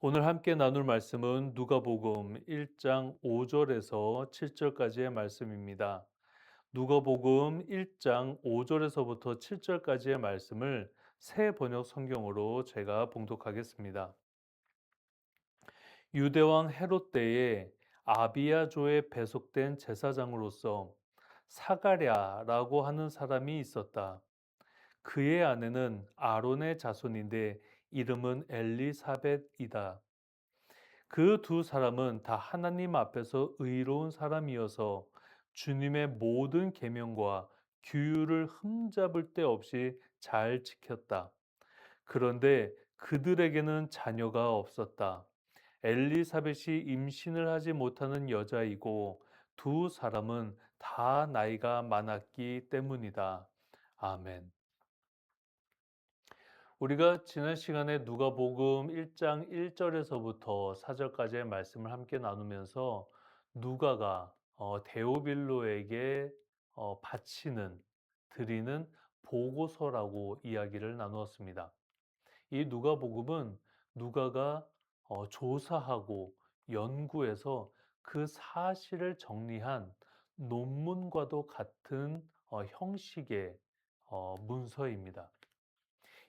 오늘 함께 나눌 말씀은 누가복음 1장 5절에서 7절까지의 말씀입니다. 누가복음 1장 5절에서부터 7절까지의 말씀을 새 번역 성경으로 제가 봉독하겠습니다. 유대왕 헤롯 때에 아비야조에 배속된 제사장으로서 사가랴라고 하는 사람이 있었다. 그의 아내는 아론의 자손인데 이름은 엘리사벳이다. 그 두 사람은 다 하나님 앞에서 의로운 사람이어서 주님의 모든 계명과 규율을 흠잡을 데 없이 잘 지켰다. 그런데 그들에게는 자녀가 없었다. 엘리사벳이 임신을 하지 못하는 여자이고 두 사람은 다 나이가 많았기 때문이다. 아멘. 우리가 지난 시간에 누가복음 1장 1절에서부터 4절까지의 말씀을 함께 나누면서 누가가 데오빌로에게 바치는 드리는 보고서라고 이야기를 나누었습니다. 이 누가복음은 누가가 조사하고 연구해서 그 사실을 정리한 논문과도 같은 형식의 문서입니다.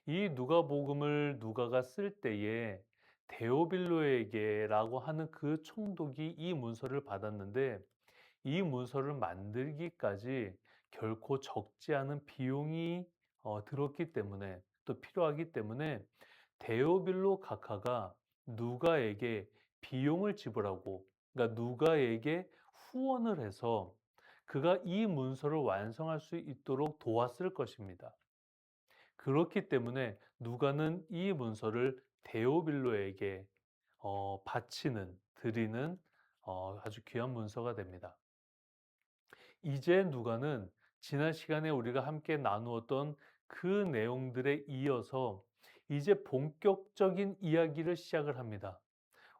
이 누가복음을 누가가 쓸 때에 데오빌로에게라고 하는 그 총독이 이 문서를 받았는데 이 문서를 만들기까지 결코 적지 않은 비용이 들었기 때문에 또 필요하기 때문에 데오빌로 각하가 누가에게 비용을 지불하고 그러니까 누가에게 후원을 해서 그가 이 문서를 완성할 수 있도록 도왔을 것입니다. 그렇기 때문에 누가는 이 문서를 데오빌로에게 바치는 드리는 아주 귀한 문서가 됩니다. 이제 누가는 지난 시간에 우리가 함께 나누었던 그 내용들에 이어서 이제 본격적인 이야기를 시작을 합니다.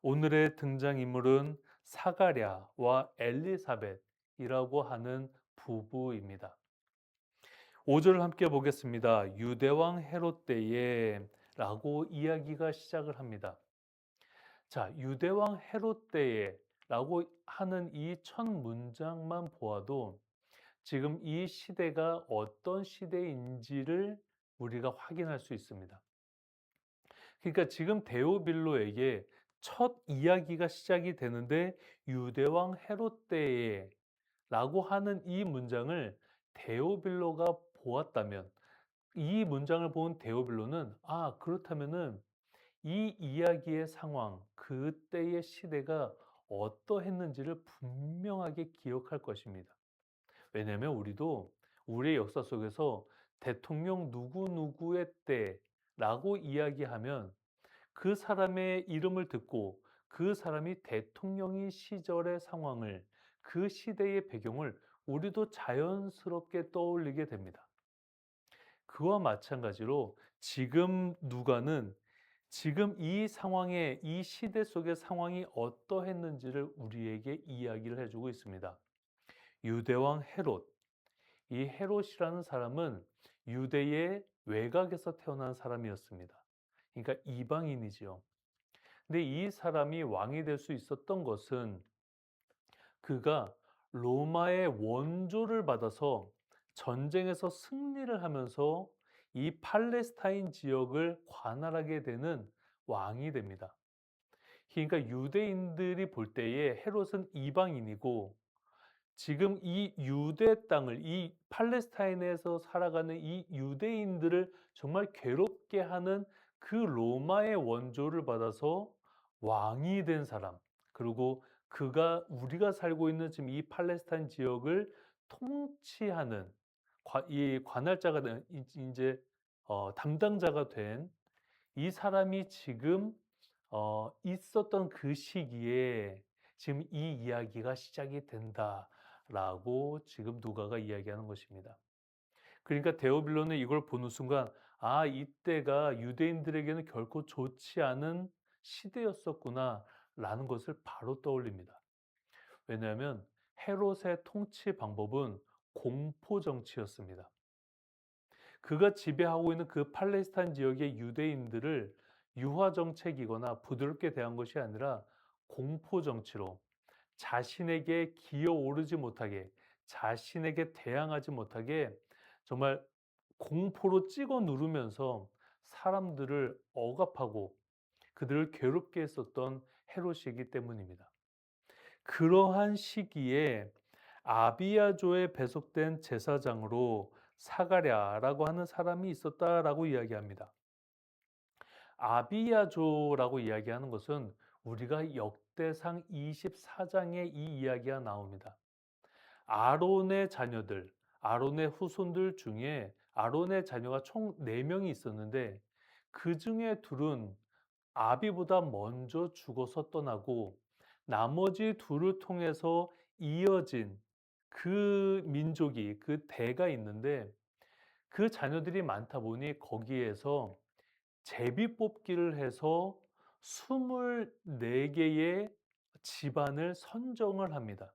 오늘의 등장인물은 사가랴와 엘리사벳이라고 하는 부부입니다. 5절을 함께 보겠습니다. 유대왕 헤롯 때에 라고 이야기가 시작을 합니다. 자, 유대왕 헤롯 때에 라고 하는 이 첫 문장만 보아도 지금 이 시대가 어떤 시대인지를 우리가 확인할 수 있습니다. 그러니까 지금 데오빌로에게 첫 이야기가 시작이 되는데 유대왕 헤롯 때에 라고 하는 이 문장을 데오빌로가 보았다면 이 문장을 본 데오빌로는 그렇다면은 이 이야기의 상황, 그때의 시대가 어떠했는지를 분명하게 기억할 것입니다. 왜냐하면 우리도 우리의 역사 속에서 대통령 누구누구의 때라고 이야기하면 그 사람의 이름을 듣고 그 사람이 대통령인 시절의 상황을 그 시대의 배경을 우리도 자연스럽게 떠올리게 됩니다. 그와 마찬가지로 지금 누가는 지금 이 상황에 이 시대 속의 상황이 어떠했는지를 우리에게 이야기를 해주고 있습니다. 유대왕 헤롯, 이 헤롯이라는 사람은 유대의 외곽에서 태어난 사람이었습니다. 그러니까 이방인이지요. 근데 이 사람이 왕이 될 수 있었던 것은 그가 로마의 원조를 받아서 전쟁에서 승리를 하면서 이 팔레스타인 지역을 관할하게 되는 왕이 됩니다. 그러니까 유대인들이 볼 때에 헤롯은 이방인이고 지금 이 유대 땅을 이 팔레스타인에서 살아가는 이 유대인들을 정말 괴롭게 하는 그 로마의 원조를 받아서 왕이 된 사람, 그리고 그가 우리가 살고 있는 지금 이 팔레스타인 지역을 통치하는 이 관할자가 된 이제 담당자가 된 이 사람이 지금 있었던 그 시기에 지금 이 이야기가 시작이 된다라고 지금 누가가 이야기하는 것입니다. 그러니까 데오빌로는 이걸 보는 순간 이때가 유대인들에게는 결코 좋지 않은 시대였었구나라는 것을 바로 떠올립니다. 왜냐하면 헤롯의 통치 방법은 공포 정치였습니다. 그가 지배하고 있는 그 팔레스타인 지역의 유대인들을 유화 정책이거나 부드럽게 대한 것이 아니라 공포 정치로 자신에게 기어오르지 못하게, 자신에게 대항하지 못하게 정말 공포로 찍어 누르면서 사람들을 억압하고 그들을 괴롭게 했었던 헤롯이기 때문입니다. 그러한 시기에 아비야조에 배속된 제사장으로 사가랴라고 하는 사람이 있었다라고 이야기합니다. 아비야조라고 이야기하는 것은 우리가 역대상 24장에 이 이야기가 나옵니다. 아론의 자녀들, 아론의 후손들 중에 아론의 자녀가 총 4명이 있었는데 그 중에 둘은 아비보다 먼저 죽어서 떠나고 나머지 둘을 통해서 이어진 그 민족이 그 대가 있는데 그 자녀들이 많다 보니 거기에서 제비 뽑기를 해서 24개의 집안을 선정을 합니다.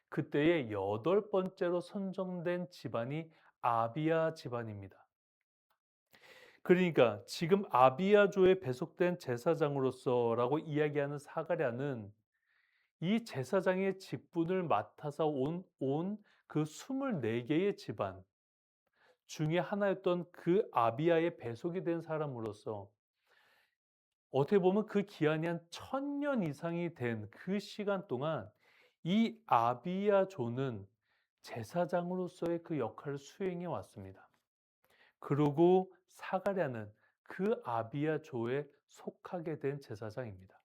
그때의 8번째로 선정된 집안이 아비야 집안입니다. 그러니까 지금 아비야조에 배속된 제사장으로서라고 이야기하는 사가랴는 이 제사장의 직분을 맡아서 온 그 24개의 집안 중에 하나였던 그 아비야의 배속이 된 사람으로서 어떻게 보면 그 기한이 한 1000년 이상이 된 그 시간 동안 이 아비야조는 제사장으로서의 그 역할을 수행해 왔습니다. 그리고 사가랴는 그 아비야조에 속하게 된 제사장입니다.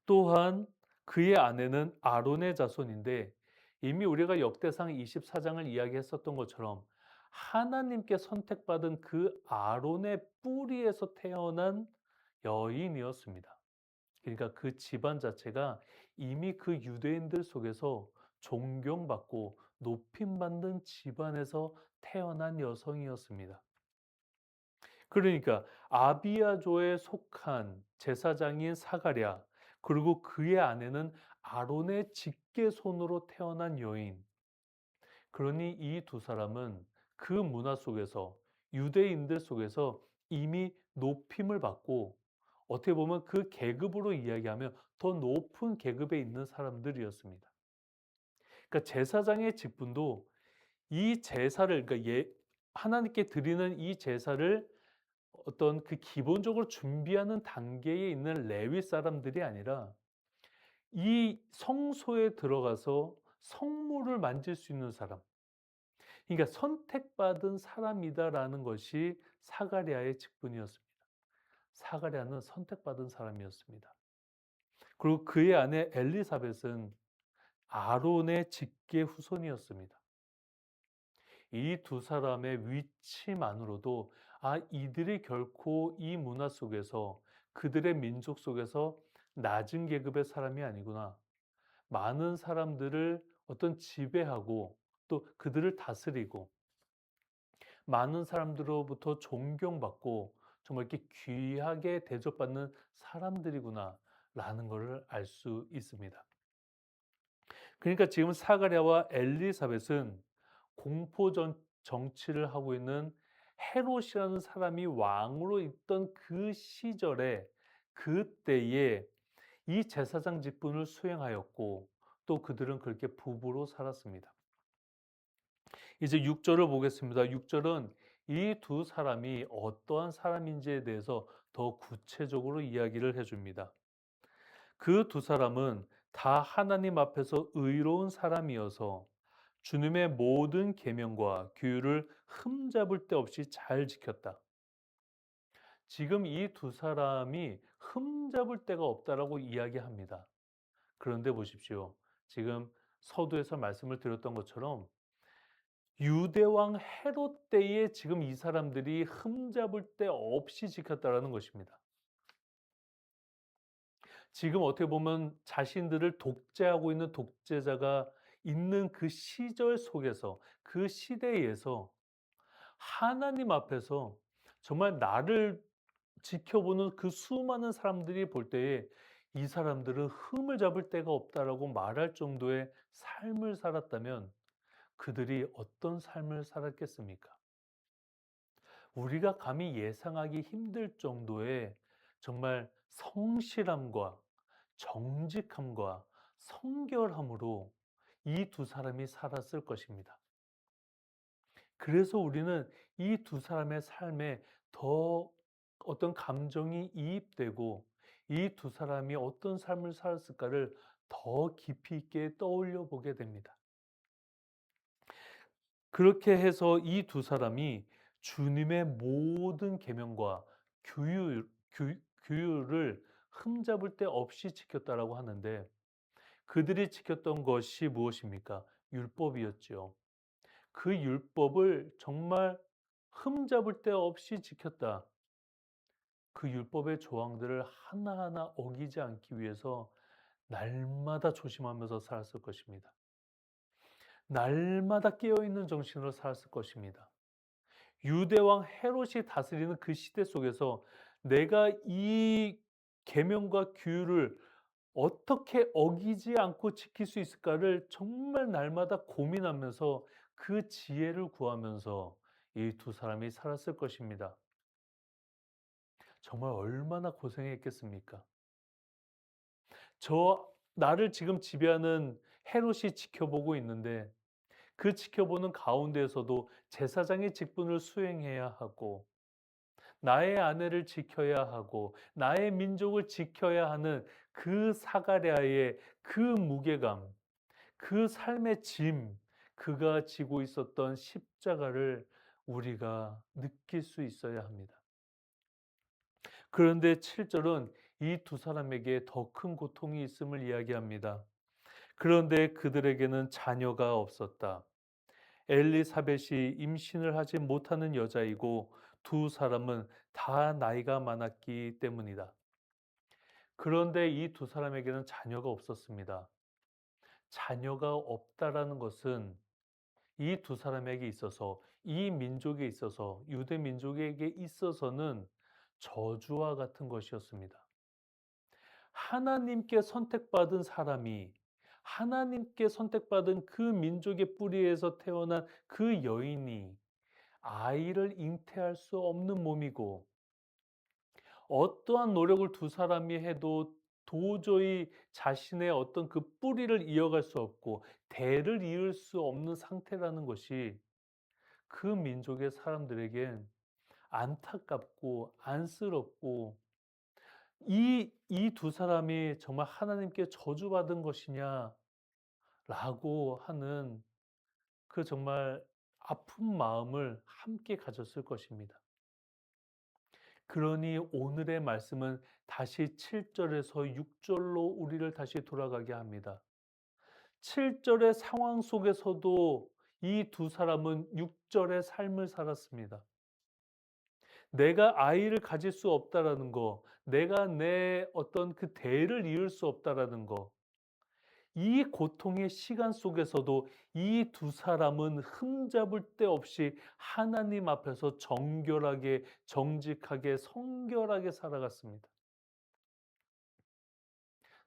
또한 그의 아내는 아론의 자손인데 이미 우리가 역대상 24장을 이야기했었던 것처럼 하나님께 선택받은 그 아론의 뿌리에서 태어난 여인이었습니다. 그러니까 그 집안 자체가 이미 그 유대인들 속에서 존경받고 높임받는 집안에서 태어난 여성이었습니다. 그러니까 아비야조에 속한 제사장인 사가랴 그리고 그의 아내는 아론의 직계손으로 태어난 여인. 그러니 이 두 사람은 그 문화 속에서 유대인들 속에서 이미 높임을 받고 어떻게 보면 그 계급으로 이야기하면 더 높은 계급에 있는 사람들이었습니다. 그러니까 제사장의 직분도 이 제사를 그러니까 하나님께 드리는 이 제사를 어떤 그 기본적으로 준비하는 단계에 있는 레위 사람들이 아니라 이 성소에 들어가서 성물을 만질 수 있는 사람. 그러니까 선택받은 사람이다라는 것이 사가랴의 직분이었습니다. 사가랴는 선택받은 사람이었습니다. 그리고 그의 아내 엘리사벳은 아론의 직계 후손이었습니다. 이 두 사람의 위치만으로도 이들이 결코 이 문화 속에서 그들의 민족 속에서 낮은 계급의 사람이 아니구나. 많은 사람들을 어떤 지배하고 또 그들을 다스리고 많은 사람들로부터 존경받고 정말 이렇게 귀하게 대접받는 사람들이구나 라는 것을 알 수 있습니다. 그러니까 지금 사가랴와 엘리사벳은 정치를 하고 있는 헤롯이라는 사람이 왕으로 있던 그 시절에 그때에 이 제사장 직분을 수행하였고 또 그들은 그렇게 부부로 살았습니다. 이제 6절을 보겠습니다. 6절은 이 두 사람이 어떠한 사람인지에 대해서 더 구체적으로 이야기를 해줍니다. 그 두 사람은 다 하나님 앞에서 의로운 사람이어서 주님의 모든 계명과 규율을 흠잡을 데 없이 잘 지켰다. 지금 이 두 사람이 흠잡을 데가 없다라고 이야기합니다. 그런데 보십시오. 지금 서두에서 말씀을 드렸던 것처럼 유대왕 헤롯 때에 지금 이 사람들이 흠잡을 데 없이 지켰다라는 것입니다. 지금 어떻게 보면 자신들을 독재하고 있는 독재자가 있는 그 시절 속에서 그 시대에서 하나님 앞에서 정말 나를 지켜보는 그 수많은 사람들이 볼 때에 이 사람들은 흠을 잡을 데가 없다라고 말할 정도의 삶을 살았다면 그들이 어떤 삶을 살았겠습니까? 우리가 감히 예상하기 힘들 정도의 정말 성실함과 정직함과 성결함으로 이 두 사람이 살았을 것입니다. 그래서 우리는 이 두 사람의 삶에 더 어떤 감정이 이입되고 이 두 사람이 어떤 삶을 살았을까를 더 깊이 있게 떠올려 보게 됩니다. 그렇게 해서 이 두 사람이 주님의 모든 계명과 규율, 규율을 흠잡을 데 없이 지켰다라고 하는데 그들이 지켰던 것이 무엇입니까? 율법이었지요. 그 율법을 정말 흠잡을 데 없이 지켰다. 그 율법의 조항들을 하나하나 어기지 않기 위해서 날마다 조심하면서 살았을 것입니다. 날마다 깨어있는 정신으로 살았을 것입니다. 유대왕 헤롯이 다스리는 그 시대 속에서 내가 이 계명과 규율을 어떻게 어기지 않고 지킬 수 있을까를 정말 날마다 고민하면서 그 지혜를 구하면서 이 두 사람이 살았을 것입니다. 정말 얼마나 고생했겠습니까? 나를 지금 지배하는 헤롯이 지켜보고 있는데 그 지켜보는 가운데에서도 제사장의 직분을 수행해야 하고 나의 아내를 지켜야 하고 나의 민족을 지켜야 하는 그 사가랴의 그 무게감, 그 삶의 짐, 그가 지고 있었던 십자가를 우리가 느낄 수 있어야 합니다. 그런데 7절은 이 두 사람에게 더 큰 고통이 있음을 이야기합니다. 그런데 그들에게는 자녀가 없었다. 엘리사벳이 임신을 하지 못하는 여자이고 두 사람은 다 나이가 많았기 때문이다. 그런데 이 두 사람에게는 자녀가 없었습니다. 자녀가 없다라는 것은 이 두 사람에게 있어서 이 민족에 있어서 유대 민족에게 있어서는 저주와 같은 것이었습니다. 하나님께 선택받은 사람이 하나님께 선택받은 그 민족의 뿌리에서 태어난 그 여인이 아이를 잉태할 수 없는 몸이고 어떠한 노력을 두 사람이 해도 도저히 자신의 어떤 그 뿌리를 이어갈 수 없고 대를 이을 수 없는 상태라는 것이 그 민족의 사람들에겐 안타깝고 안쓰럽고 이 두 사람이 정말 하나님께 저주받은 것이냐라고 하는 그 정말 아픈 마음을 함께 가졌을 것입니다. 그러니 오늘의 말씀은 다시 7절에서 6절로 우리를 다시 돌아가게 합니다. 7절의 상황 속에서도 이 두 사람은 6절의 삶을 살았습니다. 내가 아이를 가질 수 없다라는 거, 내가 내 어떤 그 대를 이을 수 없다라는 거, 이 고통의 시간 속에서도 이 두 사람은 흠잡을 데 없이 하나님 앞에서 정결하게, 정직하게, 성결하게 살아갔습니다.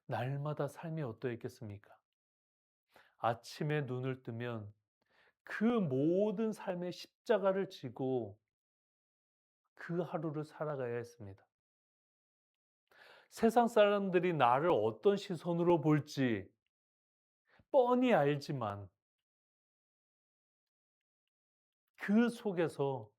날마다 삶이 어떠했겠습니까? 아침에 눈을 뜨면 그 모든 삶의 십자가를 지고 그 하루를 살아가야 했습니다. 세상 사람들이 나를 어떤 시선으로 볼지 뻔히 알지만 그 속에서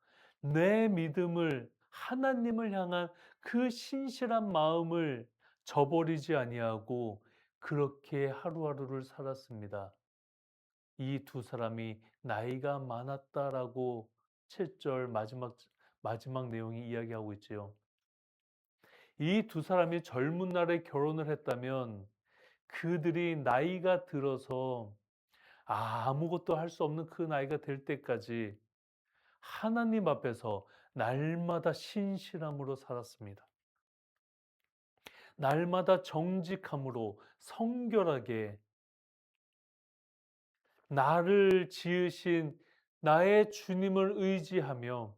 내 믿음을 하나님을 향한 그 신실한 마음을 저버리지 아니하고 그렇게 하루하루를 살았습니다. 이 두 사람이 나이가 많았다라고 7절 마지막 내용이 이야기하고 있지요. 이 두 사람이 젊은 날에 결혼을 했다면 그들이 나이가 들어서 아무것도 할 수 없는 그 나이가 될 때까지 하나님 앞에서 날마다 신실함으로 살았습니다. 날마다 정직함으로 성결하게 나를 지으신 나의 주님을 의지하며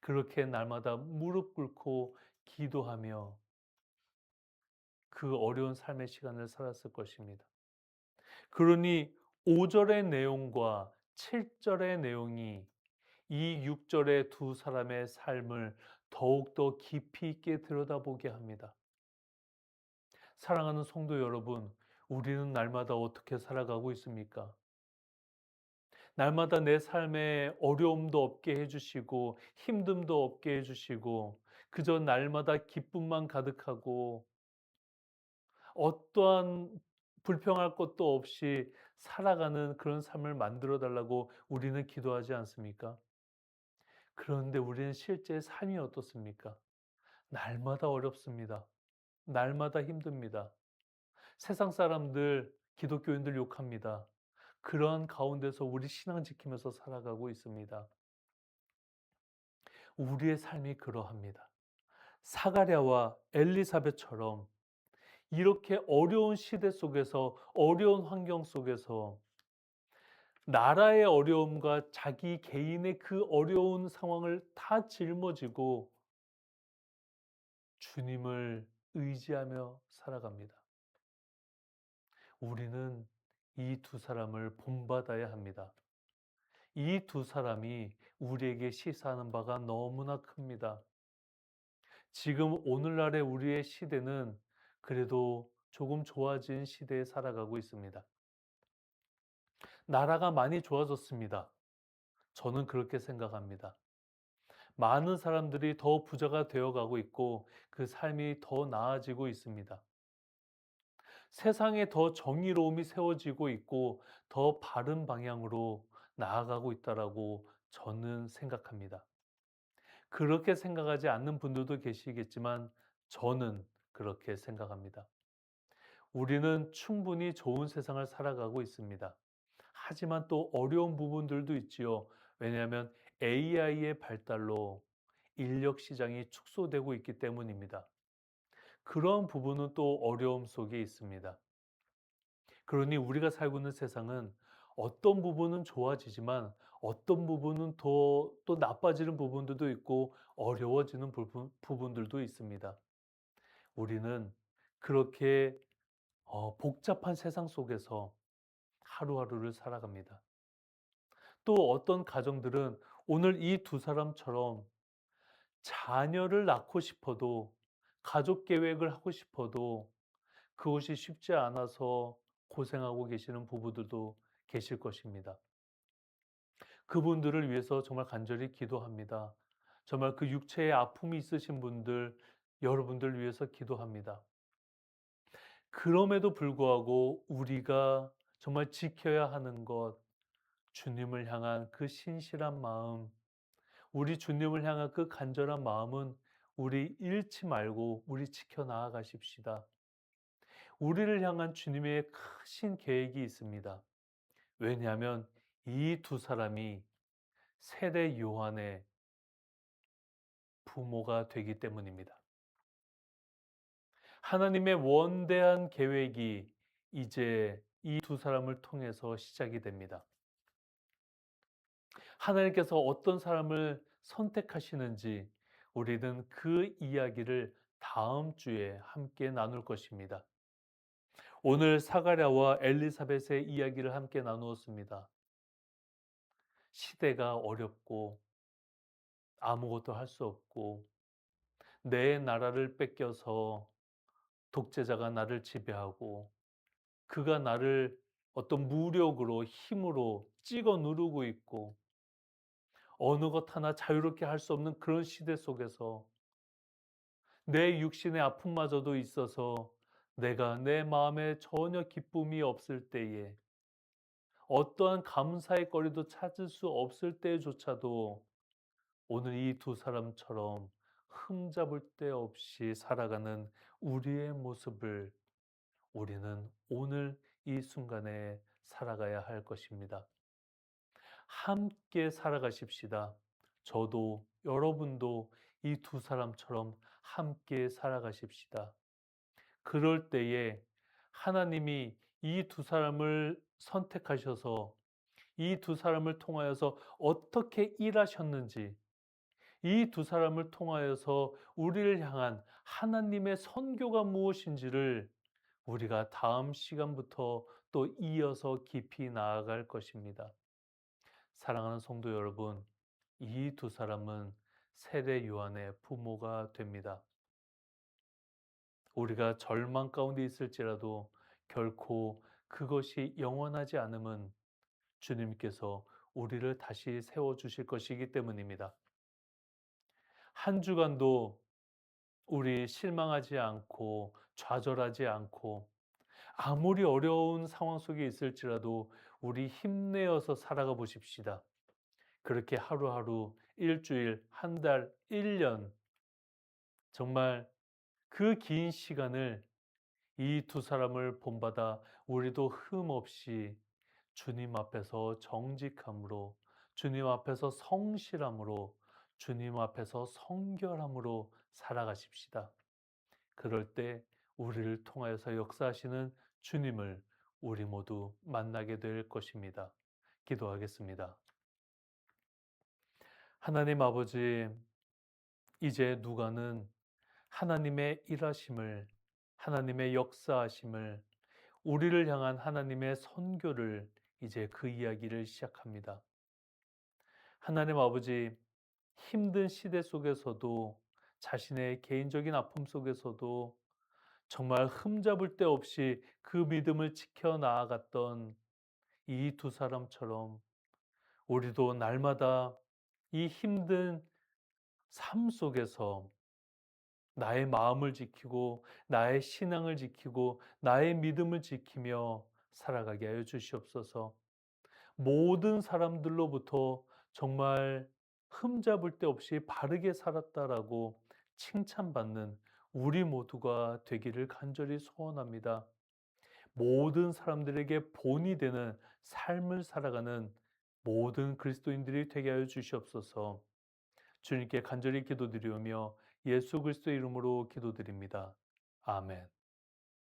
그렇게 날마다 무릎 꿇고 기도하며 그 어려운 삶의 시간을 살았을 것입니다. 그러니 5절의 내용과 7절의 내용이 이 6절의 두 사람의 삶을 더욱더 깊이 있게 들여다보게 합니다. 사랑하는 성도 여러분, 우리는 날마다 어떻게 살아가고 있습니까? 날마다 내 삶에 어려움도 없게 해주시고 힘듦도 없게 해주시고 그저 날마다 기쁨만 가득하고 어떠한 불평할 것도 없이 살아가는 그런 삶을 만들어 달라고 우리는 기도하지 않습니까? 그런데 우리는 실제 삶이 어떻습니까? 날마다 어렵습니다. 날마다 힘듭니다. 세상 사람들, 기독교인들 욕합니다. 그러한 가운데서 우리 신앙 지키면서 살아가고 있습니다. 우리의 삶이 그러합니다. 사가랴와 엘리사벳처럼 이렇게 어려운 시대 속에서 어려운 환경 속에서 나라의 어려움과 자기 개인의 그 어려운 상황을 다 짊어지고 주님을 의지하며 살아갑니다. 우리는 이 두 사람을 본받아야 합니다. 이 두 사람이 우리에게 시사하는 바가 너무나 큽니다. 지금 오늘날의 우리의 시대는 그래도 조금 좋아진 시대에 살아가고 있습니다. 나라가 많이 좋아졌습니다. 저는 그렇게 생각합니다. 많은 사람들이 더 부자가 되어가고 있고 그 삶이 더 나아지고 있습니다. 세상에 더 정의로움이 세워지고 있고 더 바른 방향으로 나아가고 있다라고 저는 생각합니다. 그렇게 생각하지 않는 분들도 계시겠지만 저는 그렇게 생각합니다. 우리는 충분히 좋은 세상을 살아가고 있습니다. 하지만 또 어려운 부분들도 있지요. 왜냐하면 AI의 발달로 인력 시장이 축소되고 있기 때문입니다. 그런 부분은 또 어려움 속에 있습니다. 그러니 우리가 살고 있는 세상은 어떤 부분은 좋아지지만 어떤 부분은 더 또 나빠지는 부분들도 있고 어려워지는 부분들도 있습니다. 우리는 그렇게 복잡한 세상 속에서 하루하루를 살아갑니다. 또 어떤 가정들은 오늘 이 두 사람처럼 자녀를 낳고 싶어도 가족 계획을 하고 싶어도 그것이 쉽지 않아서 고생하고 계시는 부부들도 계실 것입니다. 그분들을 위해서 정말 간절히 기도합니다. 정말 그 육체의 아픔이 있으신 분들, 여러분들 위해서 기도합니다. 그럼에도 불구하고 우리가 정말 지켜야 하는 것, 주님을 향한 그 신실한 마음, 우리 주님을 향한 그 간절한 마음은 우리 잃지 말고 우리 지켜 나아가십시다. 우리를 향한 주님의 크신 계획이 있습니다. 왜냐하면 이 두 사람이 세례 요한의 부모가 되기 때문입니다. 하나님의 원대한 계획이 이제 이 두 사람을 통해서 시작이 됩니다. 하나님께서 어떤 사람을 선택하시는지 우리는 그 이야기를 다음 주에 함께 나눌 것입니다. 오늘 사가랴와 엘리사벳의 이야기를 함께 나누었습니다. 시대가 어렵고 아무것도 할 수 없고 내 나라를 뺏겨서 독재자가 나를 지배하고 그가 나를 어떤 무력으로 힘으로 찍어 누르고 있고 어느 것 하나 자유롭게 할 수 없는 그런 시대 속에서 내 육신의 아픔마저도 있어서 내가 내 마음에 전혀 기쁨이 없을 때에 어떠한 감사의 거리도 찾을 수 없을 때조차도 오늘 이 두 사람처럼 흠잡을 데 없이 살아가는 우리의 모습을 우리는 오늘 이 순간에 살아가야 할 것입니다. 함께 살아가십시다. 저도 여러분도 이 두 사람처럼 함께 살아가십시다. 그럴 때에 하나님이 이 두 사람을 선택하셔서 이 두 사람을 통하여서 어떻게 일하셨는지 이 두 사람을 통하여서 우리를 향한 하나님의 선교가 무엇인지를 우리가 다음 시간부터 또 이어서 깊이 나아갈 것입니다. 사랑하는 성도 여러분, 이 두 사람은 세례 요한의 부모가 됩니다. 우리가 절망 가운데 있을지라도 결코 그것이 영원하지 않음은 주님께서 우리를 다시 세워주실 것이기 때문입니다. 한 주간도 우리 실망하지 않고 좌절하지 않고 아무리 어려운 상황 속에 있을지라도 우리 힘내어서 살아가 보십시다. 그렇게 하루하루, 일주일, 한 달, 1년 정말 그 긴 시간을 이 두 사람을 본받아 우리도 흠없이 주님 앞에서 정직함으로, 주님 앞에서 성실함으로, 주님 앞에서 성결함으로 살아가십시다. 그럴 때 우리를 통하여서 역사하시는 주님을 우리 모두 만나게 될 것입니다. 기도하겠습니다. 하나님 아버지, 이제 누가는 하나님의 일하심을, 하나님의 역사하심을, 우리를 향한 하나님의 선교를 이제 그 이야기를 시작합니다. 하나님 아버지, 힘든 시대 속에서도 자신의 개인적인 아픔 속에서도 정말 흠잡을 데 없이 그 믿음을 지켜 나아갔던 이 두 사람처럼 우리도 날마다 이 힘든 삶 속에서 나의 마음을 지키고 나의 신앙을 지키고 나의 믿음을 지키며 살아가게 하여 주시옵소서. 모든 사람들로부터 정말 흠잡을 데 없이 바르게 살았다라고 칭찬받는 우리 모두가 되기를 간절히 소원합니다. 모든 사람들에게 본이 되는 삶을 살아가는 모든 그리스도인들이 되게 하여 주시옵소서. 주님께 간절히 기도드리오며 예수 그리스도의 이름으로 기도드립니다. 아멘.